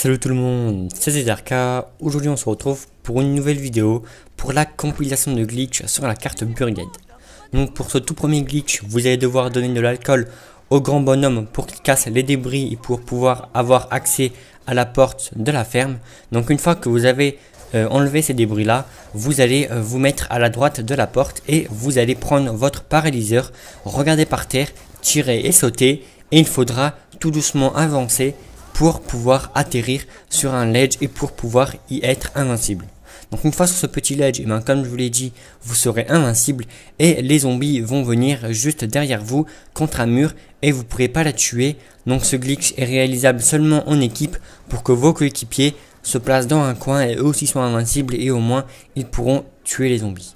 Salut tout le monde, c'est ZRK. Aujourd'hui on se retrouve pour une nouvelle vidéo pour la compilation de glitch sur la carte Burged. Donc pour ce tout premier glitch, vous allez devoir donner de l'alcool au grand bonhomme pour qu'il casse les débris et pour pouvoir avoir accès à la porte de la ferme. Donc une fois que vous avez enlevé ces débris là, vous allez vous mettre à la droite de la porte et vous allez prendre votre paralyseur, regarder par terre, tirer et sauter, et il faudra tout doucement avancer pour pouvoir atterrir sur un ledge et pour pouvoir y être invincible. Donc une fois sur ce petit ledge, comme je vous l'ai dit, vous serez invincible et les zombies vont venir juste derrière vous contre un mur et vous ne pourrez pas la tuer. Donc ce glitch est réalisable seulement en équipe pour que vos coéquipiers se placent dans un coin et eux aussi soient invincibles et au moins ils pourront tuer les zombies.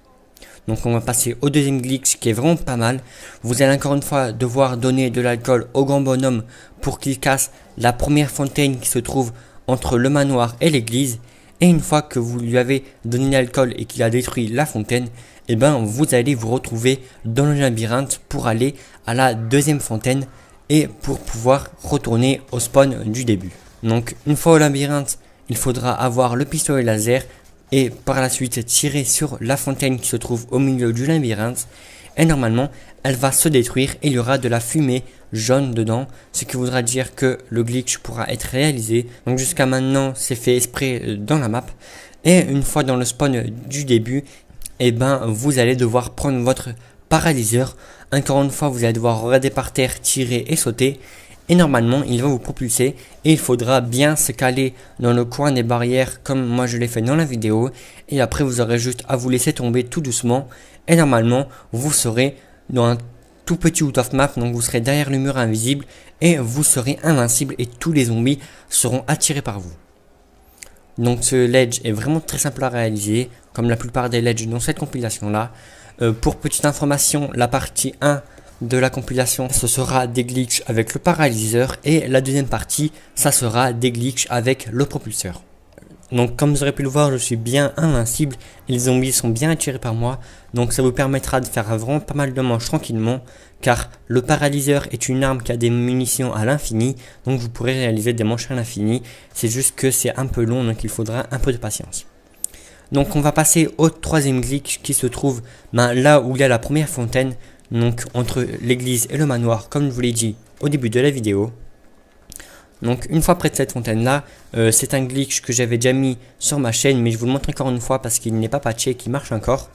Donc on va passer au deuxième glitch qui est vraiment pas mal. Vous allez encore une fois devoir donner de l'alcool au grand bonhomme pour qu'il casse la première fontaine qui se trouve entre le manoir et l'église. Et une fois que vous lui avez donné l'alcool et qu'il a détruit la fontaine, vous allez vous retrouver dans le labyrinthe pour aller à la deuxième fontaine et pour pouvoir retourner au spawn du début. Donc une fois au labyrinthe, il faudra avoir le pistolet laser et par la suite tirer sur la fontaine qui se trouve au milieu du labyrinthe, et normalement elle va se détruire et il y aura de la fumée jaune dedans, ce qui voudra dire que le glitch pourra être réalisé. Donc jusqu'à maintenant c'est fait exprès dans la map, et une fois dans le spawn du début, vous allez devoir prendre votre paralyseur. Encore une fois vous allez devoir regarder par terre, tirer et sauter, et normalement il va vous propulser et il faudra bien se caler dans le coin des barrières comme moi je l'ai fait dans la vidéo, et après vous aurez juste à vous laisser tomber tout doucement et normalement vous serez dans un tout petit out of map, donc vous serez derrière le mur invisible et vous serez invincible et tous les zombies seront attirés par vous. Donc ce ledge est vraiment très simple à réaliser comme la plupart des ledges dans cette compilation là. Pour petite information, la partie 1 de la compilation, ce sera des glitches avec le paralyseur et la deuxième partie, ça sera des glitches avec le propulseur. Donc comme vous aurez pu le voir, je suis bien invincible et les zombies sont bien attirés par moi, donc ça vous permettra de faire vraiment pas mal de manches tranquillement, car le paralyseur est une arme qui a des munitions à l'infini, donc vous pourrez réaliser des manches à l'infini. C'est juste que c'est un peu long, donc il faudra un peu de patience. Donc on va passer au troisième glitch qui se trouve là où il y a la première fontaine, donc entre l'église et le manoir, comme je vous l'ai dit au début de la vidéo. Donc une fois près de cette fontaine là, c'est un glitch que j'avais déjà mis sur ma chaîne, mais je vous le montre encore une fois parce qu'il n'est pas patché, qu'il marche encore.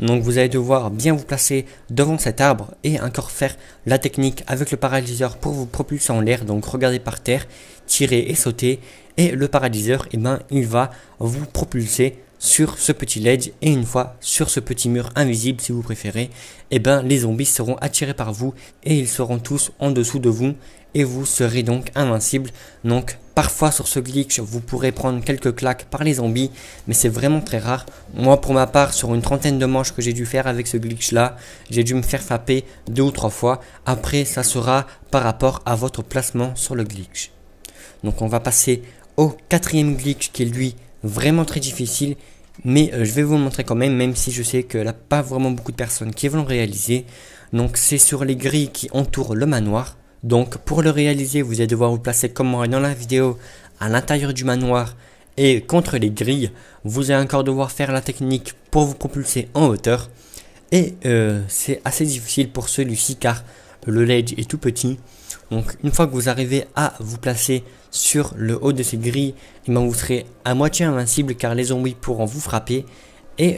Donc vous allez devoir bien vous placer devant cet arbre et encore faire la technique avec le paralyseur pour vous propulser en l'air. Donc regardez par terre, tirer et sauter, et le paralyseur il va vous propulser sur ce petit ledge, et une fois sur ce petit mur invisible si vous préférez, les zombies seront attirés par vous et ils seront tous en dessous de vous et vous serez donc invincible. Donc parfois sur ce glitch vous pourrez prendre quelques claques par les zombies, mais c'est vraiment très rare. Moi pour ma part, sur une trentaine de manches que j'ai dû faire avec ce glitch là, j'ai dû me faire frapper 2 ou 3 fois. Après ça sera par rapport à votre placement sur le glitch. Donc on va passer au quatrième glitch qui est lui vraiment très difficile, mais je vais vous le montrer quand même si je sais qu'il n'y a pas vraiment beaucoup de personnes qui vont le réaliser. Donc c'est sur les grilles qui entourent le manoir. Donc pour le réaliser, vous allez devoir vous placer comme moi dans la vidéo à l'intérieur du manoir et contre les grilles. Vous allez encore devoir faire la technique pour vous propulser en hauteur, et c'est assez difficile pour celui-ci car le ledge est tout petit. Donc une fois que vous arrivez à vous placer sur le haut de ces grilles, vous serez à moitié invincible car les zombies pourront vous frapper,